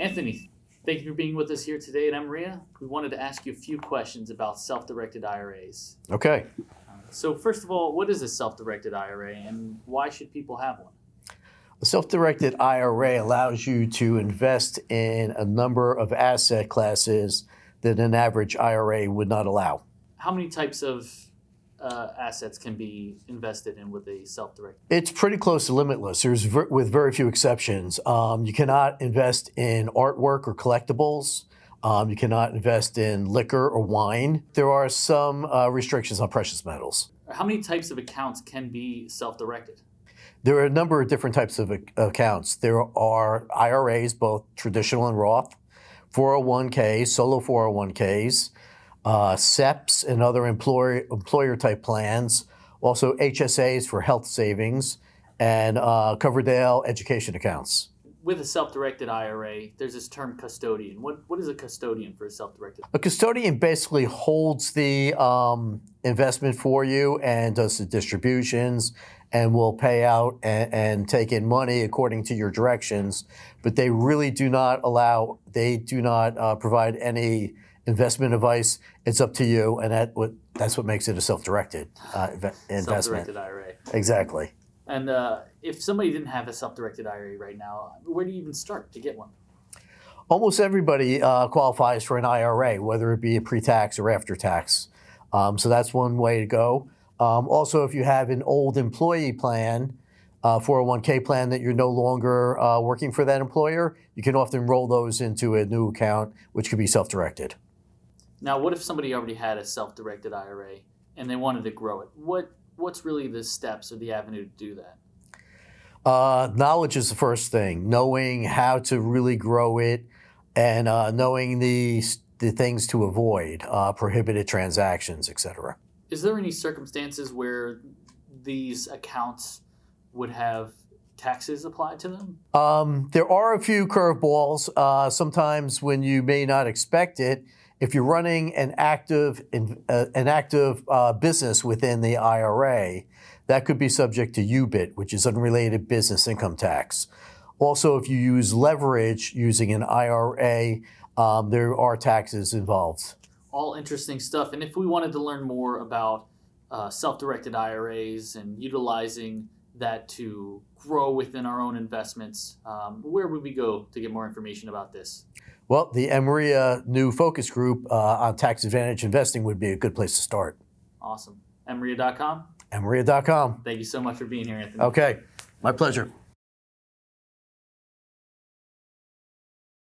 Anthony, thank you for being with us here today at MREIA. We wanted to ask you a few questions about self-directed IRAs. Okay. So first of all, what is a self-directed IRA and why should people have one? A self-directed IRA allows you to invest in a number of asset classes that an average IRA would not allow. How many types of assets can be invested in with a self-directed? It's pretty close to limitless. With very few exceptions. You cannot invest in artwork or collectibles. You cannot invest in liquor or wine. There are some restrictions on precious metals. How many types of accounts can be self-directed? There are a number of different types of accounts. There are IRAs, both traditional and Roth, 401ks, solo 401ks, SEPs and other employer-type plans, also HSAs for health savings, and Coverdale education accounts. With a self-directed IRA, there's this term custodian. What is a custodian for a self-directed? A custodian basically holds the investment for you and does the distributions and will pay out and take in money according to your directions, but they really do not provide any investment advice. It's up to you, and that's what makes it a self-directed investment. Self-directed IRA. Exactly. And if somebody didn't have a self-directed IRA right now, where do you even start to get one? Almost everybody qualifies for an IRA, whether it be a pre-tax or after-tax. So that's one way to go. Also, if you have an old employee plan, 401k plan that you're no longer working for that employer, you can often roll those into a new account, which could be self-directed. Now, what if somebody already had a self-directed IRA and they wanted to grow it? What's really the steps or the avenue to do that? Knowledge is the first thing. Knowing how to really grow it and knowing the things to avoid, prohibited transactions, etc. Is there any circumstances where these accounts would have taxes applied to them? There are a few curveballs. Sometimes when you may not expect it, if you're running an active business within the IRA, that could be subject to UBIT, which is unrelated business income tax. Also, if you use leverage using an IRA, there are taxes involved. All interesting stuff. And if we wanted to learn more about self-directed IRAs and utilizing that to grow within our own investments, where would we go to get more information about this? Well, the MREIA new focus group on tax advantage investing would be a good place to start. Awesome. MREIA.com? MREIA.com. Thank you so much for being here, Anthony. Okay. My pleasure.